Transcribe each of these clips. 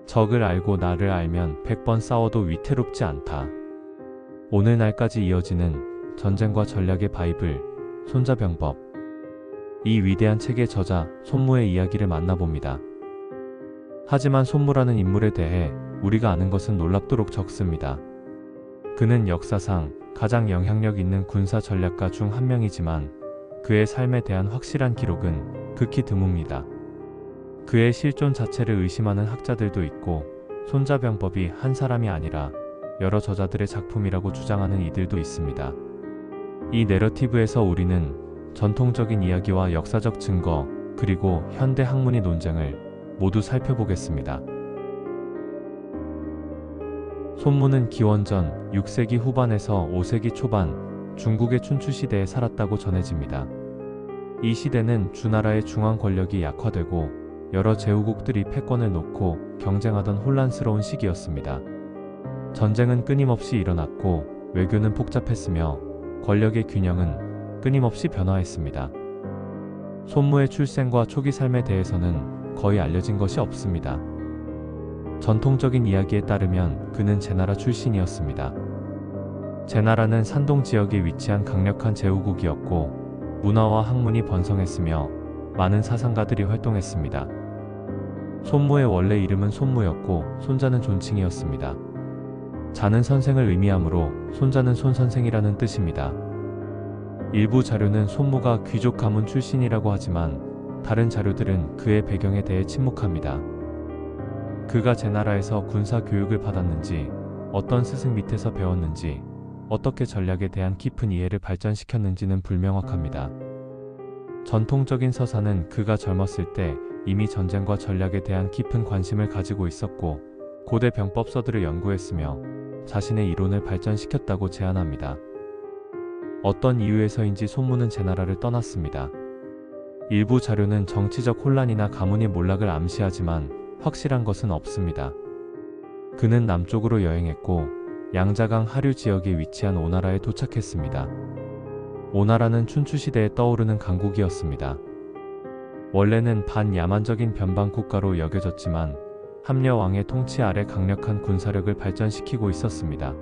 적을 알고 나를 알면 100번 싸워도 위태롭지 않다. 오늘날까지 이어지는 전쟁과 전략의 바이블, 손자병법. 이 위대한 책의 저자 손무의 이야기를 만나봅니다. 하지만 손무라는 인물에 대해 우리가 아는 것은 놀랍도록 적습니다. 그는 역사상 가장 영향력 있는 군사 전략가 중 한 명이지만 그의 삶에 대한 확실한 기록은 극히 드뭅니다. 그의 실존 자체를 의심하는 학자들도 있고 손자병법이 한 사람이 아니라 여러 저자들의 작품이라고 주장하는 이들도 있습니다. 이 내러티브에서 우리는 전통적인 이야기와 역사적 증거 그리고 현대 학문의 논쟁을 모두 살펴보겠습니다. 손무는 기원전 6세기 후반에서 5세기 초반 중국의 춘추 시대에 살았다고 전해집니다. 이 시대는 주나라의 중앙 권력이 약화되고 여러 제후국들이 패권을 놓고 경쟁하던 혼란스러운 시기였습니다. 전쟁은 끊임없이 일어났고 외교는 복잡했으며 권력의 균형은 끊임없이 변화했습니다. 손무의 출생과 초기 삶에 대해서는 거의 알려진 것이 없습니다. 전통적인 이야기에 따르면 그는 제나라 출신이었습니다. 제나라는 산동 지역에 위치한 강력한 제후국이었고 문화와 학문이 번성했으며 많은 사상가들이 활동했습니다. 손무의 원래 이름은 손무였고 손자는 존칭이었습니다. 자는 선생을 의미하므로 손자는 손선생이라는 뜻입니다. 일부 자료는 손무가 귀족 가문 출신이라고 하지만 다른 자료들은 그의 배경에 대해 침묵합니다. 그가 제나라에서 군사 교육을 받았는지, 어떤 스승 밑에서 배웠는지, 어떻게 전략에 대한 깊은 이해를 발전시켰는지는 불명확합니다. 전통적인 서사는 그가 젊었을 때 이미 전쟁과 전략에 대한 깊은 관심을 가지고 있었고 고대 병법서들을 연구했으며 자신의 이론을 발전시켰다고 제안합니다. 어떤 이유에서인지 손무는 제나라를 떠났습니다. 일부 자료는 정치적 혼란이나 가문의 몰락을 암시하지만 확실한 것은 없습니다. 그는 남쪽으로 여행했고 양자강 하류 지역에 위치한 오나라에 도착했습니다. 오나라는 춘추시대에 떠오르는 강국이었습니다. 원래는 반야만적인 변방 국가로 여겨졌지만 함려 왕의 통치 아래 강력한 군사력을 발전시키고 있었습니다.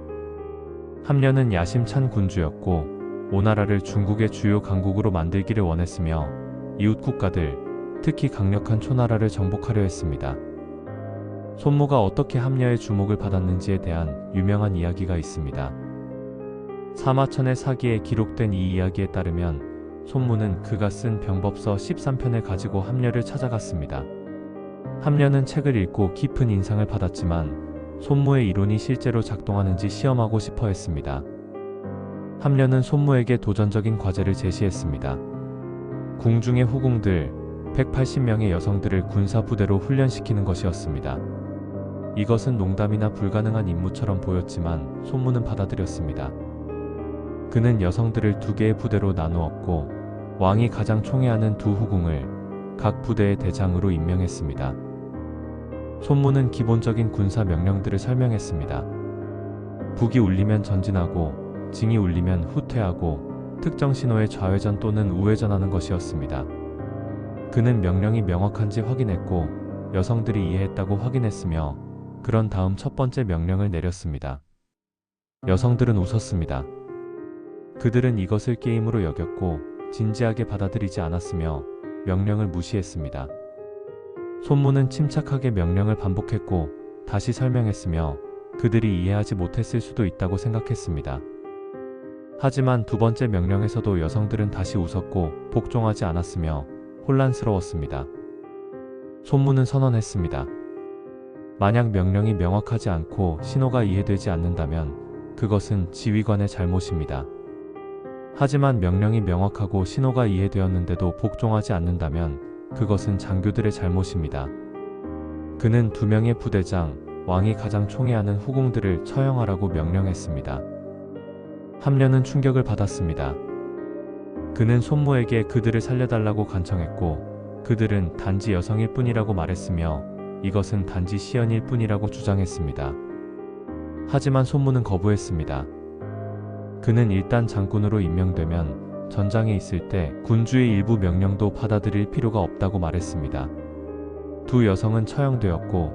함려는 야심찬 군주였고 오나라를 중국의 주요 강국으로 만들기를 원했으며 이웃 국가들, 특히 강력한 초나라를 정복하려 했습니다. 손무가 어떻게 함려의 주목을 받았는지에 대한 유명한 이야기가 있습니다. 사마천의 사기에 기록된 이 이야기에 따르면 손무는 그가 쓴 병법서 13편을 가지고 함려를 찾아갔습니다. 함려는 책을 읽고 깊은 인상을 받았지만 손무의 이론이 실제로 작동하는지 시험하고 싶어 했습니다. 함려는 손무에게 도전적인 과제를 제시했습니다. 궁중의 후궁들 180명의 여성들을 군사 부대로 훈련시키는 것이었습니다. 이것은 농담이나 불가능한 임무처럼 보였지만 손무는 받아들였습니다. 그는 여성들을 2개의 부대로 나누었고 왕이 가장 총애하는 2 후궁을 각 부대의 대장으로 임명했습니다. 손무는 기본적인 군사 명령들을 설명했습니다. 북이 울리면 전진하고 징이 울리면 후퇴하고 특정 신호에 좌회전 또는 우회전하는 것이었습니다. 그는 명령이 명확한지 확인했고 여성들이 이해했다고 확인했으며 그런 다음 첫 번째 명령을 내렸습니다. 여성들은 웃었습니다. 그들은 이것을 게임으로 여겼고 진지하게 받아들이지 않았으며 명령을 무시했습니다. 손무는 침착하게 명령을 반복했고 다시 설명했으며 그들이 이해하지 못했을 수도 있다고 생각했습니다. 하지만 2번째 명령에서도 여성들은 다시 웃었고 복종하지 않았으며 혼란스러웠습니다. 손무는 선언했습니다. 만약 명령이 명확하지 않고 신호가 이해되지 않는다면 그것은 지휘관의 잘못입니다. 하지만 명령이 명확하고 신호가 이해되었는데도 복종하지 않는다면 그것은 장교들의 잘못입니다. 그는 2명의 부대장, 왕이 가장 총애하는 후궁들을 처형하라고 명령했습니다. 함려는 충격을 받았습니다. 그는 손무에게 그들을 살려달라고 간청했고 그들은 단지 여성일 뿐이라고 말했으며 이것은 단지 시연일 뿐이라고 주장했습니다. 하지만 손무는 거부했습니다. 그는 일단 장군으로 임명되면 전장에 있을 때 군주의 일부 명령도 받아들일 필요가 없다고 말했습니다. 2 여성은 처형되었고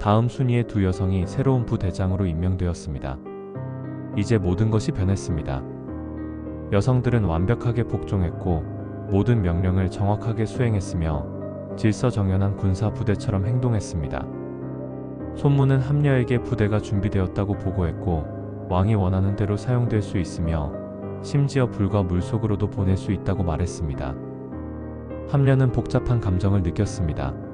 다음 순위의 두 여성이 새로운 부대장으로 임명되었습니다. 이제 모든 것이 변했습니다. 여성들은 완벽하게 복종했고 모든 명령을 정확하게 수행했으며 질서정연한 군사 부대처럼 행동했습니다. 손무는 함녀에게 부대가 준비되었다고 보고했고 왕이 원하는 대로 사용될 수 있으며 심지어 불과 물속으로도 보낼 수 있다고 말했습니다. 함녀는 복잡한 감정을 느꼈습니다.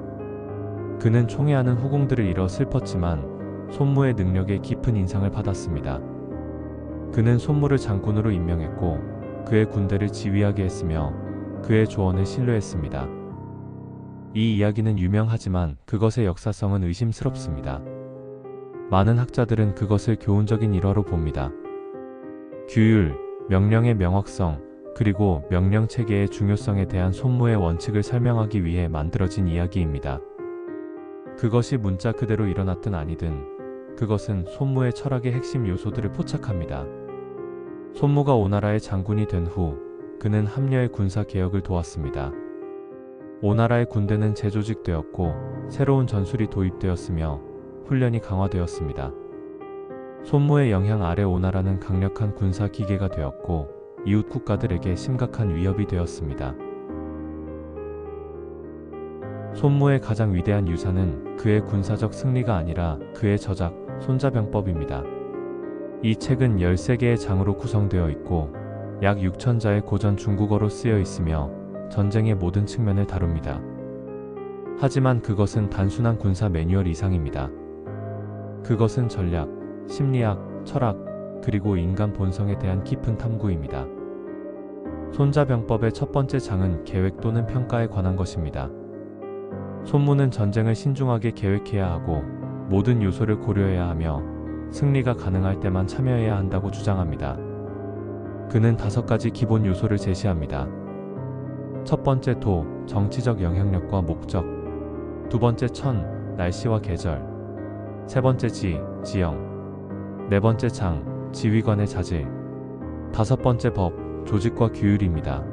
그는 총애하는 후궁들을 잃어 슬펐지만 손무의 능력에 깊은 인상을 받았습니다. 그는 손무를 장군으로 임명했고 그의 군대를 지휘하게 했으며 그의 조언을 신뢰했습니다. 이 이야기는 유명하지만 그것의 역사성은 의심스럽습니다. 많은 학자들은 그것을 교훈적인 일화로 봅니다. 규율, 명령의 명확성, 그리고 명령 체계의 중요성에 대한 손무의 원칙을 설명하기 위해 만들어진 이야기입니다. 그것이 문자 그대로 일어났든 아니든 그것은 손무의 철학의 핵심 요소들을 포착합니다. 손무가 오나라의 장군이 된 후 그는 함녀의 군사 개혁을 도왔습니다. 오나라의 군대는 재조직되었고 새로운 전술이 도입되었으며 훈련이 강화되었습니다. 손무의 영향 아래 오나라는 강력한 군사 기계가 되었고 이웃 국가들에게 심각한 위협이 되었습니다. 손무의 가장 위대한 유산은 그의 군사적 승리가 아니라 그의 저작, 손자병법입니다. 이 책은 13개의 장으로 구성되어 있고 약 6,000자의 고전 중국어로 쓰여 있으며 전쟁의 모든 측면을 다룹니다. 하지만 그것은 단순한 군사 매뉴얼 이상입니다. 그것은 전략, 심리학, 철학, 그리고 인간 본성에 대한 깊은 탐구입니다. 손자병법의 첫 번째 장은 계획 또는 평가에 관한 것입니다. 손무는 전쟁을 신중하게 계획해야 하고 모든 요소를 고려해야 하며 승리가 가능할 때만 참여해야 한다고 주장합니다. 그는 5가지 기본 요소를 제시합니다. 첫 번째 도, 정치적 영향력과 목적. 두 번째 천, 날씨와 계절. 세 번째 지, 지형. 네 번째 장, 지휘관의 자질. 5번째 법, 조직과 규율입니다.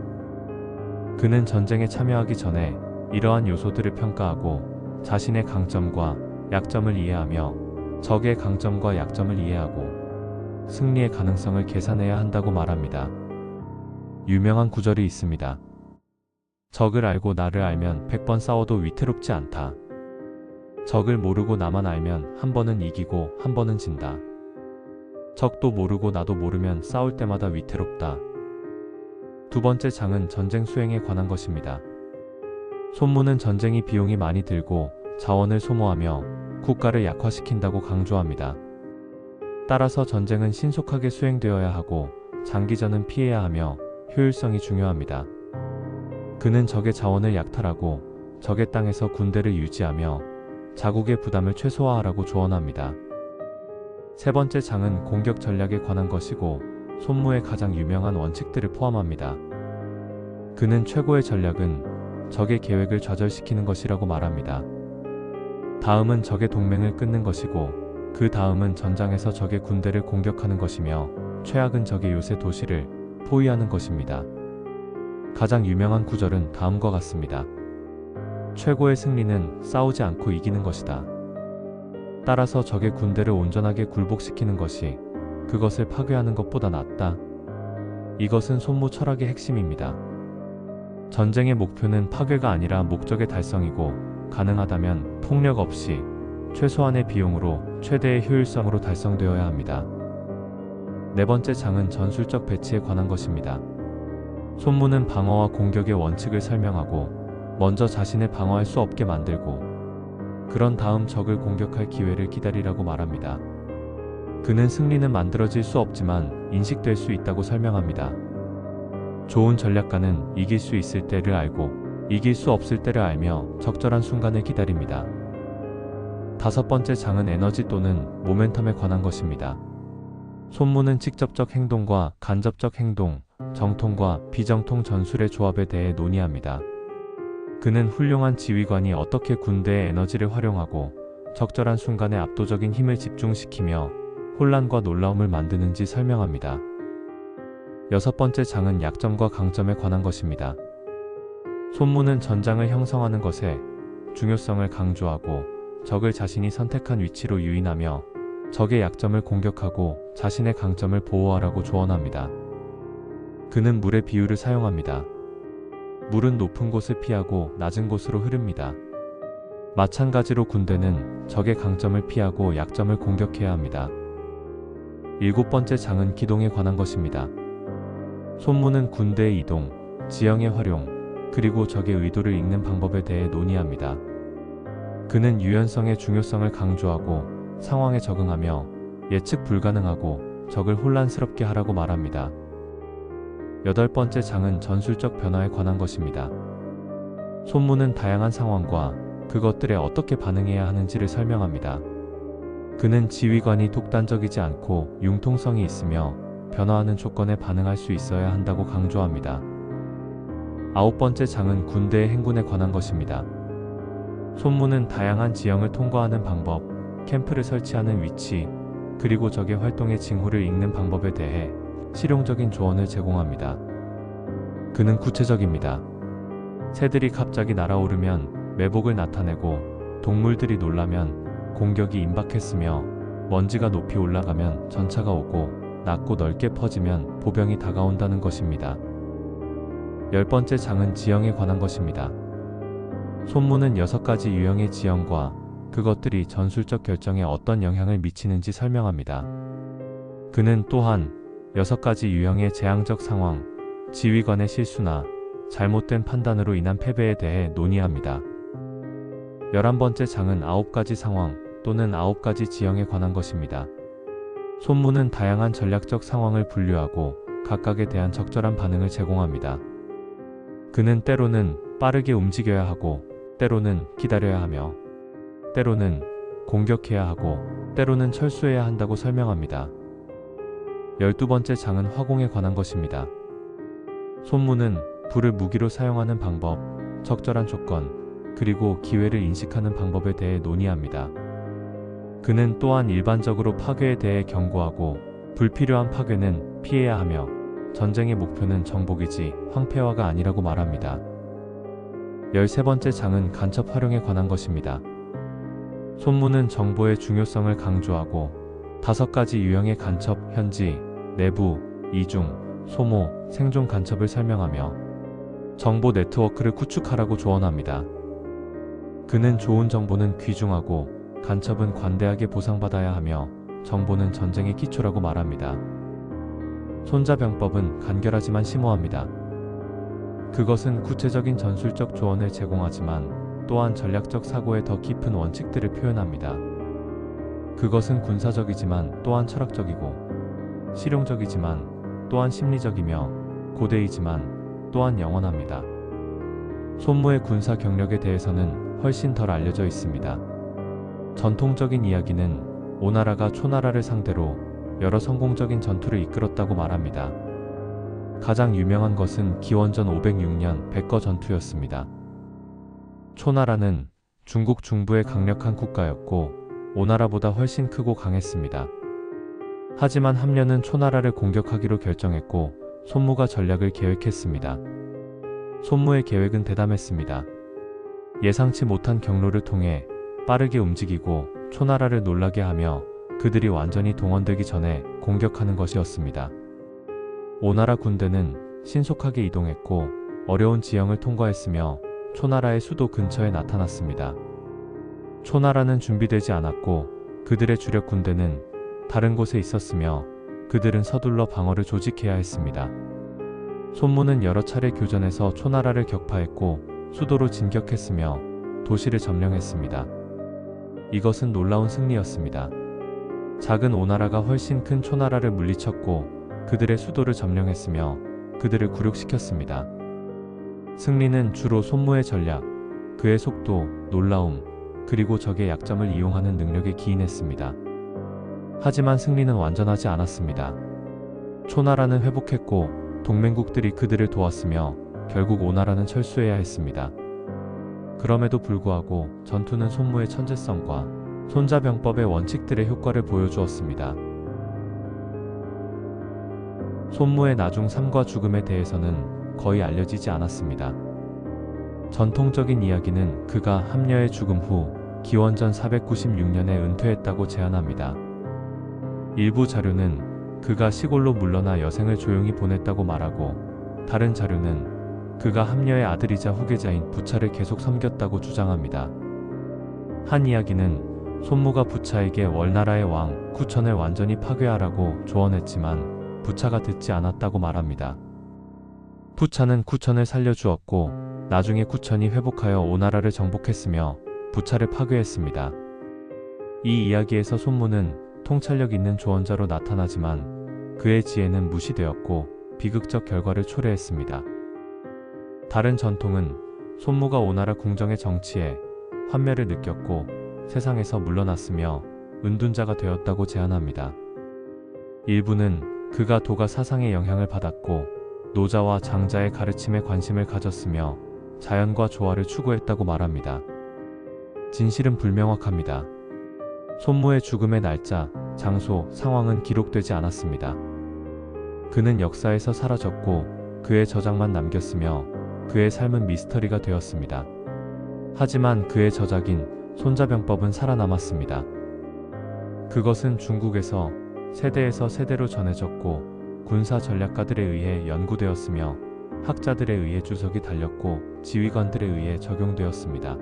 그는 전쟁에 참여하기 전에 이러한 요소들을 평가하고 자신의 강점과 약점을 이해하며 적의 강점과 약점을 이해하고 승리의 가능성을 계산해야 한다고 말합니다. 유명한 구절이 있습니다. 적을 알고 나를 알면 100번 싸워도 위태롭지 않다. 적을 모르고 나만 알면 한 번은 이기고 한 번은 진다. 적도 모르고 나도 모르면 싸울 때마다 위태롭다. 두 번째 장은 전쟁 수행에 관한 것입니다. 손무는 전쟁이 비용이 많이 들고 자원을 소모하며 국가를 약화시킨다고 강조합니다. 따라서 전쟁은 신속하게 수행되어야 하고 장기전은 피해야 하며 효율성이 중요합니다. 그는 적의 자원을 약탈하고 적의 땅에서 군대를 유지하며 자국의 부담을 최소화하라고 조언합니다. 세 번째 장은 공격 전략에 관한 것이고 손무의 가장 유명한 원칙들을 포함합니다. 그는 최고의 전략은 적의 계획을 좌절시키는 것이라고 말합니다. 다음은 적의 동맹을 끊는 것이고 그 다음은 전장에서 적의 군대를 공격하는 것이며 최악은 적의 요새 도시를 포위하는 것입니다. 가장 유명한 구절은 다음과 같습니다. 최고의 승리는 싸우지 않고 이기는 것이다. 따라서 적의 군대를 온전하게 굴복시키는 것이 그것을 파괴하는 것보다 낫다. 이것은 손무 철학의 핵심입니다. 전쟁의 목표는 파괴가 아니라 목적의 달성이고 가능하다면 폭력 없이 최소한의 비용으로 최대의 효율성으로 달성되어야 합니다. 네 번째 장은 전술적 배치에 관한 것입니다. 손무는 방어와 공격의 원칙을 설명하고 먼저 자신을 방어할 수 없게 만들고 그런 다음 적을 공격할 기회를 기다리라고 말합니다. 그는 승리는 만들어질 수 없지만 인식될 수 있다고 설명합니다. 좋은 전략가는 이길 수 있을 때를 알고 이길 수 없을 때를 알며 적절한 순간을 기다립니다. 5번째 장은 에너지 또는 모멘텀에 관한 것입니다. 손무는 직접적 행동과 간접적 행동, 정통과 비정통 전술의 조합에 대해 논의합니다. 그는 훌륭한 지휘관이 어떻게 군대의 에너지를 활용하고 적절한 순간에 압도적인 힘을 집중시키며 혼란과 놀라움을 만드는지 설명합니다. 6번째 장은 약점과 강점에 관한 것입니다. 손무는 전장을 형성하는 것에 중요성을 강조하고 적을 자신이 선택한 위치로 유인하며 적의 약점을 공격하고 자신의 강점을 보호하라고 조언합니다. 그는 물의 비유를 사용합니다. 물은 높은 곳을 피하고 낮은 곳으로 흐릅니다. 마찬가지로 군대는 적의 강점을 피하고 약점을 공격해야 합니다. 7번째 장은 기동에 관한 것입니다. 손무는 군대의 이동, 지형의 활용, 그리고 적의 의도를 읽는 방법에 대해 논의합니다. 그는 유연성의 중요성을 강조하고 상황에 적응하며 예측 불가능하고 적을 혼란스럽게 하라고 말합니다. 8번째 장은 전술적 변화에 관한 것입니다. 손무는 다양한 상황과 그것들에 어떻게 반응해야 하는지를 설명합니다. 그는 지휘관이 독단적이지 않고 융통성이 있으며 변화하는 조건에 반응할 수 있어야 한다고 강조합니다. 9번째 장은 군대의 행군에 관한 것입니다. 손무는 다양한 지형을 통과하는 방법, 캠프를 설치하는 위치, 그리고 적의 활동의 징후를 읽는 방법에 대해 실용적인 조언을 제공합니다. 그는 구체적입니다. 새들이 갑자기 날아오르면 매복을 나타내고 동물들이 놀라면 공격이 임박했으며 먼지가 높이 올라가면 전차가 오고 낮고 넓게 퍼지면 보병이 다가온다는 것입니다. 10번째 장은 지형에 관한 것입니다. 손무는 6가지 유형의 지형과 그것들이 전술적 결정에 어떤 영향을 미치는지 설명합니다. 그는 또한 6가지 유형의 재앙적 상황, 지휘관의 실수나 잘못된 판단으로 인한 패배에 대해 논의합니다. 11번째 장은 9가지 상황 또는 9가지 지형에 관한 것입니다. 손무는 다양한 전략적 상황을 분류하고 각각에 대한 적절한 반응을 제공합니다. 그는 때로는 빠르게 움직여야 하고, 때로는 기다려야 하며, 때로는 공격해야 하고, 때로는 철수해야 한다고 설명합니다. 12번째 장은 화공에 관한 것입니다. 손무는 불을 무기로 사용하는 방법, 적절한 조건, 그리고 기회를 인식하는 방법에 대해 논의합니다. 그는 또한 일반적으로 파괴에 대해 경고하고 불필요한 파괴는 피해야 하며 전쟁의 목표는 정복이지 황폐화가 아니라고 말합니다. 13번째 장은 간첩 활용에 관한 것입니다. 손무는 정보의 중요성을 강조하고 5가지 유형의 간첩, 현지, 내부, 이중, 소모, 생존 간첩을 설명하며 정보 네트워크를 구축하라고 조언합니다. 그는 좋은 정보는 귀중하고 간첩은 관대하게 보상받아야 하며 정보는 전쟁의 기초라고 말합니다. 손자병법은 간결하지만 심오합니다. 그것은 구체적인 전술적 조언을 제공하지만 또한 전략적 사고의 더 깊은 원칙들을 표현합니다. 그것은 군사적이지만 또한 철학적이고 실용적이지만 또한 심리적이며 고대이지만 또한 영원합니다. 손무의 군사 경력에 대해서는 훨씬 덜 알려져 있습니다. 전통적인 이야기는 오나라가 초나라를 상대로 여러 성공적인 전투를 이끌었다고 말합니다. 가장 유명한 것은 기원전 506년 백거 전투였습니다. 초나라는 중국 중부의 강력한 국가였고 오나라보다 훨씬 크고 강했습니다. 하지만 함려는 초나라를 공격하기로 결정했고 손무가 전략을 계획했습니다. 손무의 계획은 대담했습니다. 예상치 못한 경로를 통해 빠르게 움직이고 초나라를 놀라게 하며 그들이 완전히 동원되기 전에 공격하는 것이었습니다. 오나라 군대는 신속하게 이동했고 어려운 지형을 통과했으며 초나라의 수도 근처에 나타났습니다. 초나라는 준비되지 않았고 그들의 주력 군대는 다른 곳에 있었으며 그들은 서둘러 방어를 조직해야 했습니다. 손무는 여러 차례 교전에서 초나라를 격파했고 수도로 진격했으며 도시를 점령했습니다. 이것은 놀라운 승리였습니다. 작은 오나라가 훨씬 큰 초나라를 물리쳤고 그들의 수도를 점령했으며 그들을 굴욕시켰습니다. 승리는 주로 손무의 전략, 그의 속도, 놀라움, 그리고 적의 약점을 이용하는 능력에 기인했습니다. 하지만 승리는 완전하지 않았습니다. 초나라는 회복했고 동맹국들이 그들을 도왔으며 결국 오나라는 철수해야 했습니다. 그럼에도 불구하고 전투는 손무의 천재성과 손자병법의 원칙들의 효과를 보여주었습니다. 손무의 나중 삶과 죽음에 대해서는 거의 알려지지 않았습니다. 전통적인 이야기는 그가 함려의 죽음 후 기원전 496년에 은퇴했다고 제안합니다. 일부 자료는 그가 시골로 물러나 여생을 조용히 보냈다고 말하고, 다른 자료는 그가 함녀의 아들이자 후계자인 부차를 계속 섬겼다고 주장합니다. 한 이야기는 손무가 부차에게 월나라의 왕 구천을 완전히 파괴하라고 조언했지만 부차가 듣지 않았다고 말합니다. 부차는 구천을 살려주었고 나중에 구천이 회복하여 오나라를 정복했으며 부차를 파괴했습니다. 이 이야기에서 손무는 통찰력 있는 조언자로 나타나지만 그의 지혜는 무시되었고 비극적 결과를 초래했습니다. 다른 전통은 손무가 오나라 궁정의 정치에 환멸을 느꼈고 세상에서 물러났으며 은둔자가 되었다고 제안합니다. 일부는 그가 도가 사상의 영향을 받았고 노자와 장자의 가르침에 관심을 가졌으며 자연과 조화를 추구했다고 말합니다. 진실은 불명확합니다. 손무의 죽음의 날짜, 장소, 상황은 기록되지 않았습니다. 그는 역사에서 사라졌고 그의 저작만 남겼으며 그의 삶은 미스터리가 되었습니다. 하지만 그의 저작인 손자병법은 살아남았습니다. 그것은 중국에서 세대에서 세대로 전해졌고 군사 전략가들에 의해 연구되었으며 학자들에 의해 주석이 달렸고 지휘관들에 의해 적용되었습니다.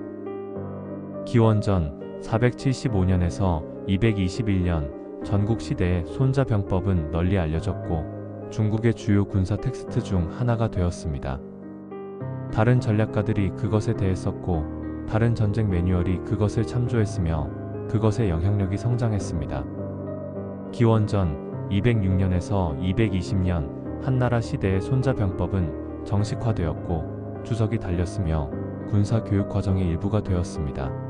기원전 475년에서 221년 전국 시대의 손자병법은 널리 알려졌고 중국의 주요 군사 텍스트 중 하나가 되었습니다. 다른 전략가들이 그것에 대해 썼고 다른 전쟁 매뉴얼이 그것을 참조했으며 그것의 영향력이 성장했습니다. 기원전 206년에서 220년 한나라 시대의 손자병법은 정식화되었고 주석이 달렸으며 군사 교육 과정의 일부가 되었습니다.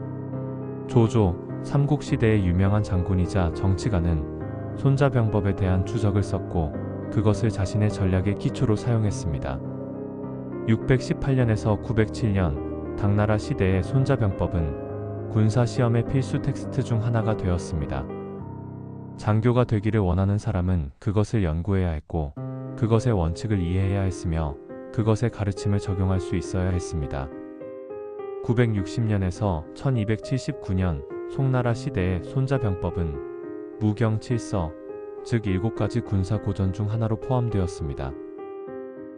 조조, 삼국시대의 유명한 장군이자 정치가는 손자병법에 대한 주석을 썼고 그것을 자신의 전략의 기초로 사용했습니다. 618년에서 907년 당나라 시대의 손자병법은 군사시험의 필수 텍스트 중 하나가 되었습니다. 장교가 되기를 원하는 사람은 그것을 연구해야 했고 그것의 원칙을 이해해야 했으며 그것의 가르침을 적용할 수 있어야 했습니다. 960년에서 1279년 송나라 시대의 손자병법은 무경 7서, 즉 7가지 군사 고전 중 하나로 포함되었습니다.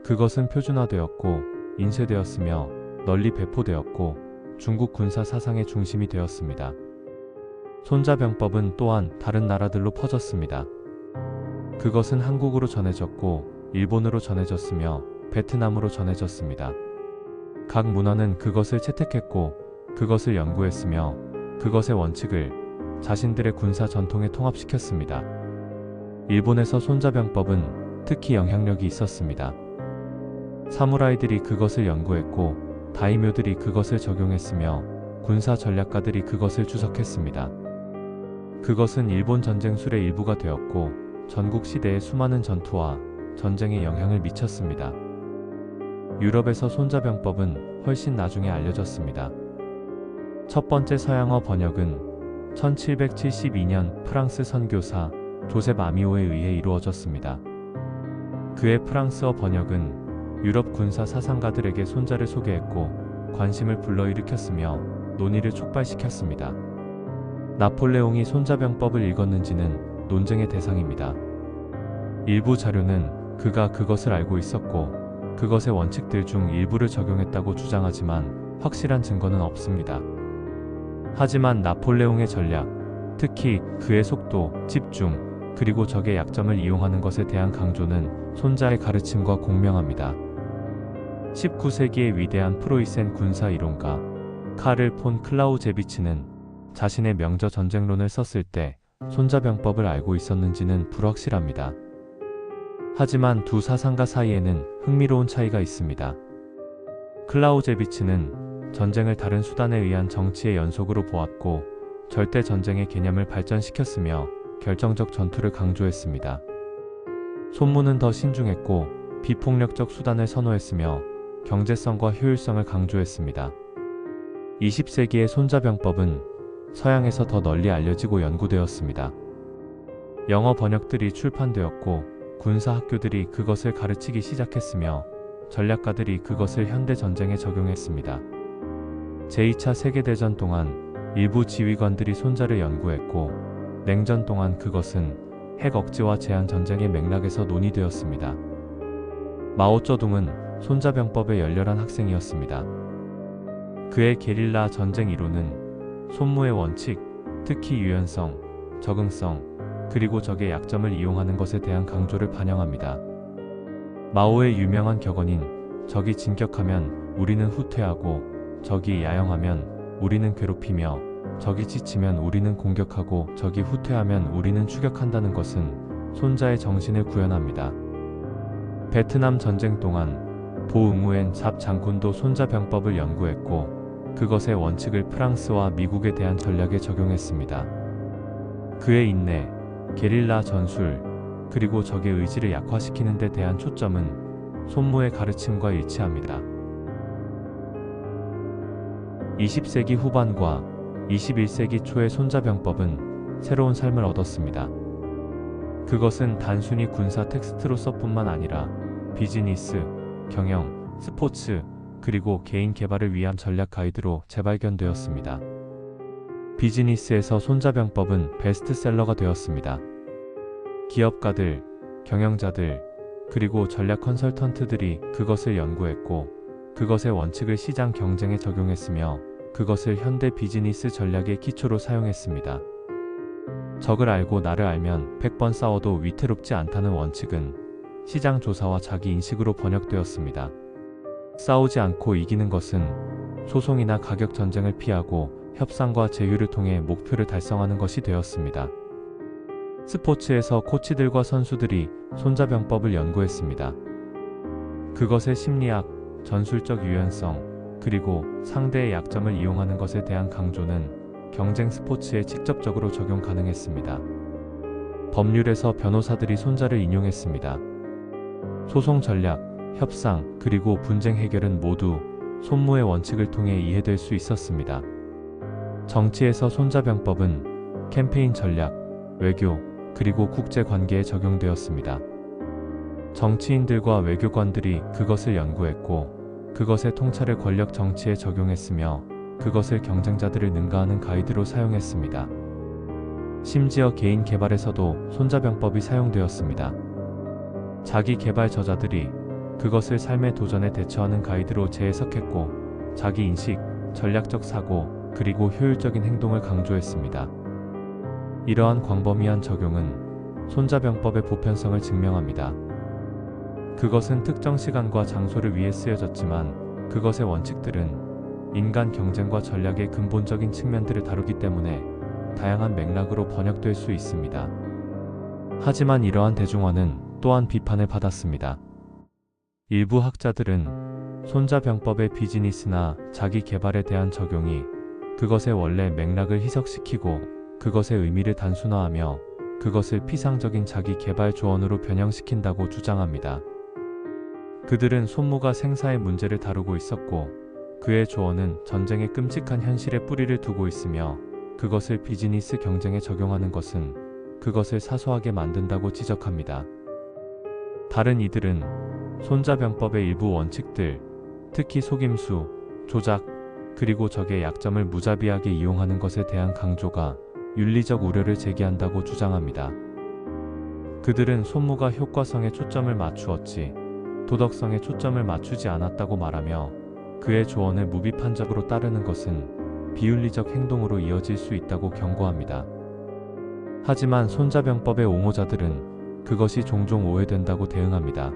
그것은 표준화되었고 인쇄되었으며 널리 배포되었고 중국 군사 사상의 중심이 되었습니다. 손자병법은 또한 다른 나라들로 퍼졌습니다. 그것은 한국으로 전해졌고 일본으로 전해졌으며 베트남으로 전해졌습니다. 각 문화는 그것을 채택했고 그것을 연구했으며 그것의 원칙을 자신들의 군사 전통에 통합시켰습니다. 일본에서 손자병법은 특히 영향력이 있었습니다. 사무라이들이 그것을 연구했고 다이묘들이 그것을 적용했으며 군사 전략가들이 그것을 주석했습니다. 그것은 일본 전쟁술의 일부가 되었고 전국 시대의 수많은 전투와 전쟁에 영향을 미쳤습니다. 유럽에서 손자병법은 훨씬 나중에 알려졌습니다. 첫 번째 서양어 번역은 1772년 프랑스 선교사 조셉 아미오에 의해 이루어졌습니다. 그의 프랑스어 번역은 유럽 군사 사상가들에게 손자를 소개했고 관심을 불러일으켰으며 논의를 촉발시켰습니다. 나폴레옹이 손자병법을 읽었는지는 논쟁의 대상입니다. 일부 자료는 그가 그것을 알고 있었고 그것의 원칙들 중 일부를 적용했다고 주장하지만 확실한 증거는 없습니다. 하지만 나폴레옹의 전략, 특히 그의 속도, 집중, 그리고 적의 약점을 이용하는 것에 대한 강조는 손자의 가르침과 공명합니다. 19세기의 위대한 프로이센 군사 이론가 카를 폰 클라우제비츠는 자신의 명저 전쟁론을 썼을 때 손자병법을 알고 있었는지는 불확실합니다. 하지만 두 사상가 사이에는 흥미로운 차이가 있습니다. 클라우제비츠는 전쟁을 다른 수단에 의한 정치의 연속으로 보았고 절대 전쟁의 개념을 발전시켰으며 결정적 전투를 강조했습니다. 손무는 더 신중했고 비폭력적 수단을 선호했으며 경제성과 효율성을 강조했습니다. 20세기의 손자병법은 서양에서 더 널리 알려지고 연구되었습니다. 영어 번역들이 출판되었고 군사 학교들이 그것을 가르치기 시작했으며 전략가들이 그것을 현대 전쟁에 적용했습니다. 제2차 세계대전 동안 일부 지휘관들이 손자를 연구했고 냉전 동안 그것은 핵 억지와 제한 전쟁의 맥락에서 논의되었습니다. 마오쩌둥은 손자병법의 열렬한 학생이었습니다. 그의 게릴라 전쟁 이론은 손무의 원칙, 특히 유연성, 적응성, 그리고 적의 약점을 이용하는 것에 대한 강조를 반영합니다. 마오의 유명한 격언인 적이 진격하면 우리는 후퇴하고 적이 야영하면 우리는 괴롭히며 적이 지치면 우리는 공격하고 적이 후퇴하면 우리는 추격한다는 것은 손자의 정신을 구현합니다. 베트남 전쟁 동안 보응우엔 잡 장군도 손자병법을 연구했고 그것의 원칙을 프랑스와 미국에 대한 전략에 적용했습니다. 그의 인내, 게릴라 전술, 그리고 적의 의지를 약화시키는 데 대한 초점은 손무의 가르침과 일치합니다. 20세기 후반과 21세기 초의 손자병법은 새로운 삶을 얻었습니다. 그것은 단순히 군사 텍스트로서뿐만 아니라 비즈니스, 경영, 스포츠, 그리고 개인 개발을 위한 전략 가이드로 재발견되었습니다. 비즈니스에서 손자병법은 베스트셀러가 되었습니다. 기업가들, 경영자들, 그리고 전략 컨설턴트들이 그것을 연구했고 그것의 원칙을 시장 경쟁에 적용했으며 그것을 현대 비즈니스 전략의 기초로 사용했습니다. 적을 알고 나를 알면 100번 싸워도 위태롭지 않다는 원칙은 시장 조사와 자기 인식으로 번역되었습니다. 싸우지 않고 이기는 것은 소송이나 가격 전쟁을 피하고 협상과 제휴를 통해 목표를 달성하는 것이 되었습니다. 스포츠에서 코치들과 선수들이 손자병법을 연구했습니다. 그것의 심리학, 전술적 유연성, 그리고 상대의 약점을 이용하는 것에 대한 강조는 경쟁 스포츠에 직접적으로 적용 가능했습니다. 법률에서 변호사들이 손자를 인용했습니다. 소송 전략, 협상, 그리고 분쟁 해결은 모두 손무의 원칙을 통해 이해될 수 있었습니다. 정치에서 손자병법은 캠페인 전략, 외교, 그리고 국제 관계에 적용되었습니다. 정치인들과 외교관들이 그것을 연구했고 그것의 통찰을 권력 정치에 적용했으며 그것을 경쟁자들을 능가하는 가이드로 사용했습니다. 심지어 개인 개발에서도 손자병법이 사용되었습니다. 자기 개발 저자들이 그것을 삶의 도전에 대처하는 가이드로 재해석했고 자기 인식, 전략적 사고, 그리고 효율적인 행동을 강조했습니다. 이러한 광범위한 적용은 손자병법의 보편성을 증명합니다. 그것은 특정 시간과 장소를 위해 쓰여졌지만 그것의 원칙들은 인간 경쟁과 전략의 근본적인 측면들을 다루기 때문에 다양한 맥락으로 번역될 수 있습니다. 하지만 이러한 대중화는 또한 비판을 받았습니다. 일부 학자들은 손자병법의 비즈니스나 자기 개발에 대한 적용이 그것의 원래 맥락을 희석시키고 그것의 의미를 단순화하며 그것을 피상적인 자기 개발 조언으로 변형시킨다고 주장합니다. 그들은 손무가 생사의 문제를 다루고 있었고 그의 조언은 전쟁의 끔찍한 현실에 뿌리를 두고 있으며 그것을 비즈니스 경쟁에 적용하는 것은 그것을 사소하게 만든다고 지적합니다. 다른 이들은 손자병법의 일부 원칙들, 특히 속임수, 조작, 그리고 적의 약점을 무자비하게 이용하는 것에 대한 강조가 윤리적 우려를 제기한다고 주장합니다. 그들은 손무가 효과성에 초점을 맞추었지 도덕성에 초점을 맞추지 않았다고 말하며 그의 조언을 무비판적으로 따르는 것은 비윤리적 행동으로 이어질 수 있다고 경고합니다. 하지만 손자병법의 옹호자들은 그것이 종종 오해된다고 대응합니다.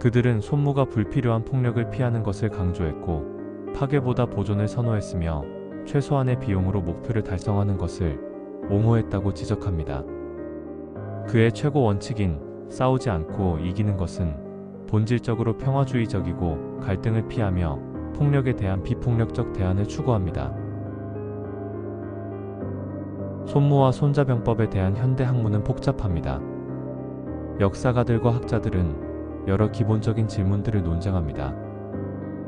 그들은 손무가 불필요한 폭력을 피하는 것을 강조했고 파괴보다 보존을 선호했으며 최소한의 비용으로 목표를 달성하는 것을 옹호했다고 지적합니다. 그의 최고 원칙인 싸우지 않고 이기는 것은 본질적으로 평화주의적이고 갈등을 피하며 폭력에 대한 비폭력적 대안을 추구합니다. 손무와 손자병법에 대한 현대 학문은 복잡합니다. 역사가들과 학자들은 여러 기본적인 질문들을 논쟁합니다.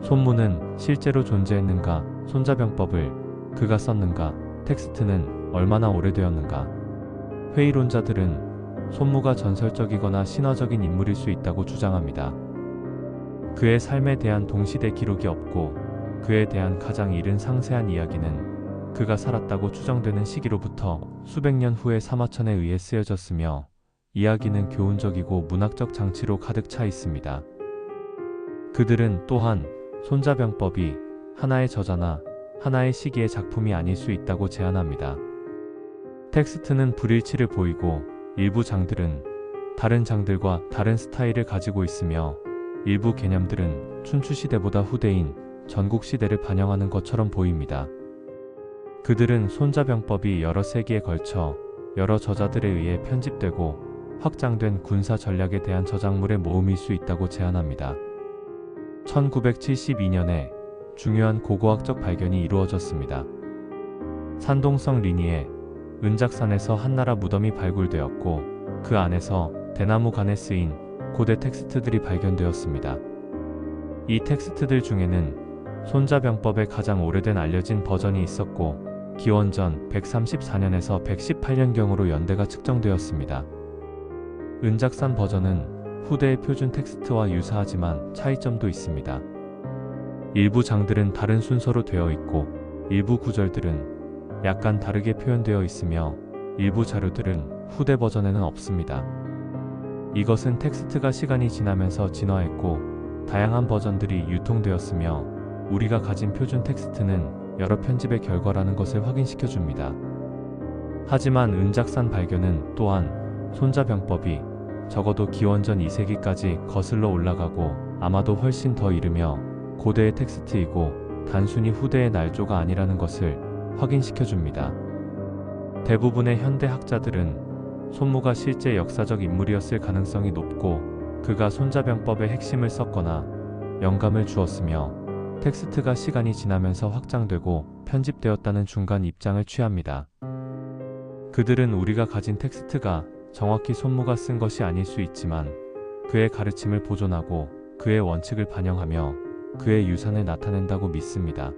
손무는 실제로 존재했는가? 손자병법을 그가 썼는가? 텍스트는 얼마나 오래되었는가? 회의론자들은 손무가 전설적이거나 신화적인 인물일 수 있다고 주장합니다. 그의 삶에 대한 동시대 기록이 없고 그에 대한 가장 이른 상세한 이야기는 그가 살았다고 추정되는 시기로부터 수백 년 후에 사마천에 의해 쓰여졌으며 이야기는 교훈적이고 문학적 장치로 가득 차 있습니다. 그들은 또한 손자병법이 하나의 저자나 하나의 시기의 작품이 아닐 수 있다고 제안합니다. 텍스트는 불일치를 보이고 일부 장들은 다른 장들과 다른 스타일을 가지고 있으며 일부 개념들은 춘추시대보다 후대인 전국시대를 반영하는 것처럼 보입니다. 그들은 손자병법이 여러 세기에 걸쳐 여러 저자들에 의해 편집되고 확장된 군사 전략에 대한 저작물의 모음일 수 있다고 제안합니다. 1972년에 중요한 고고학적 발견이 이루어졌습니다. 산동성 리니에 은작산에서 한나라 무덤이 발굴되었고 그 안에서 대나무 간에 쓰인 고대 텍스트들이 발견되었습니다. 이 텍스트들 중에는 손자병법의 가장 오래된 알려진 버전이 있었고 기원전 134년에서 118년경으로 연대가 측정되었습니다. 은작산 버전은 후대의 표준 텍스트와 유사하지만 차이점도 있습니다. 일부 장들은 다른 순서로 되어 있고 일부 구절들은 약간 다르게 표현되어 있으며 일부 자료들은 후대 버전에는 없습니다. 이것은 텍스트가 시간이 지나면서 진화했고 다양한 버전들이 유통되었으며 우리가 가진 표준 텍스트는 여러 편집의 결과라는 것을 확인시켜 줍니다. 하지만 은작산 발견은 또한 손자병법이 적어도 기원전 2세기까지 거슬러 올라가고 아마도 훨씬 더 이르며 고대의 텍스트이고 단순히 후대의 날조가 아니라는 것을 확인시켜 줍니다. 대부분의 현대 학자들은 손무가 실제 역사적 인물이었을 가능성이 높고 그가 손자병법의 핵심을 썼거나 영감을 주었으며 텍스트가 시간이 지나면서 확장되고 편집되었다는 중간 입장을 취합니다. 그들은 우리가 가진 텍스트가 정확히 손무가 쓴 것이 아닐 수 있지만 그의 가르침을 보존하고 그의 원칙을 반영하며 그의 유산을 나타낸다고 믿습니다.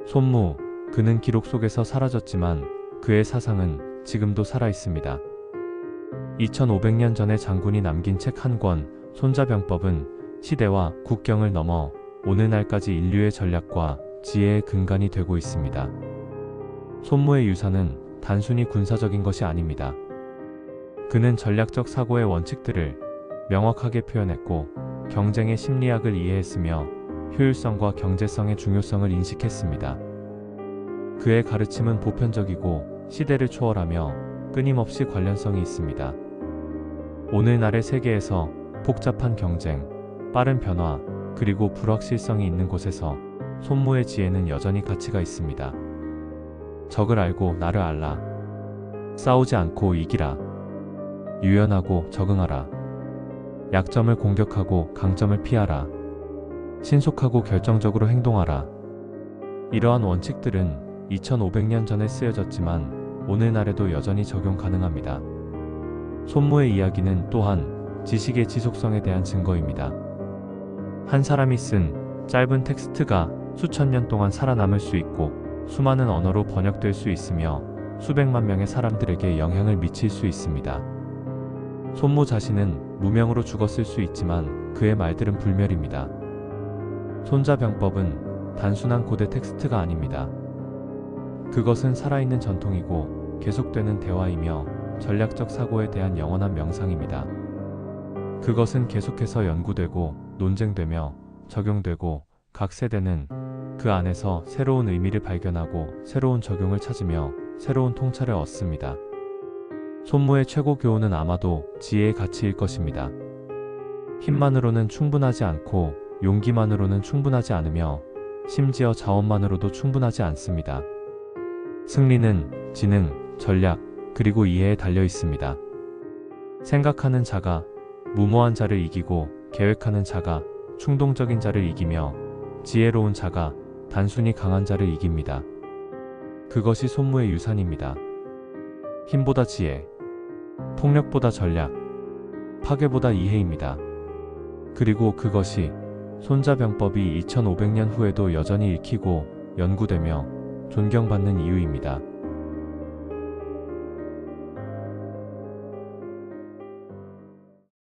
손무, 그는 기록 속에서 사라졌지만 그의 사상은 지금도 살아있습니다. 2500년 전의 장군이 남긴 책 한 권, 손자병법은 시대와 국경을 넘어 오늘날까지 인류의 전략과 지혜의 근간이 되고 있습니다. 손무의 유산은 단순히 군사적인 것이 아닙니다. 그는 전략적 사고의 원칙들을 명확하게 표현했고 경쟁의 심리학을 이해했으며 효율성과 경제성의 중요성을 인식했습니다. 그의 가르침은 보편적이고 시대를 초월하며 끊임없이 관련성이 있습니다. 오늘날의 세계에서 복잡한 경쟁, 빠른 변화, 그리고 불확실성이 있는 곳에서 손무의 지혜는 여전히 가치가 있습니다. 적을 알고 나를 알라. 싸우지 않고 이기라. 유연하고 적응하라. 약점을 공격하고 강점을 피하라. 신속하고 결정적으로 행동하라. 이러한 원칙들은 2500년 전에 쓰여졌지만 오늘날에도 여전히 적용 가능합니다. 손무의 이야기는 또한 지식의 지속성에 대한 증거입니다. 한 사람이 쓴 짧은 텍스트가 수천 년 동안 살아남을 수 있고 수많은 언어로 번역될 수 있으며 수백만 명의 사람들에게 영향을 미칠 수 있습니다. 손무 자신은 무명으로 죽었을 수 있지만 그의 말들은 불멸입니다. 손자병법은 단순한 고대 텍스트가 아닙니다. 그것은 살아있는 전통이고 계속되는 대화이며 전략적 사고에 대한 영원한 명상입니다. 그것은 계속해서 연구되고 논쟁되며 적용되고 각 세대는 그 안에서 새로운 의미를 발견하고 새로운 적용을 찾으며 새로운 통찰을 얻습니다. 손무의 최고 교훈은 아마도 지혜의 가치일 것입니다. 힘만으로는 충분하지 않고 용기만으로는 충분하지 않으며 심지어 자원만으로도 충분하지 않습니다. 승리는 지능, 전략, 그리고 이해에 달려 있습니다. 생각하는 자가 무모한 자를 이기고 계획하는 자가 충동적인 자를 이기며 지혜로운 자가 단순히 강한 자를 이깁니다. 그것이 손무의 유산입니다. 힘보다 지혜, 폭력보다 전략, 파괴보다 이해입니다. 그리고 그것이 손자병법이 2500년 후에도 여전히 읽히고 연구되며 존경받는 이유입니다.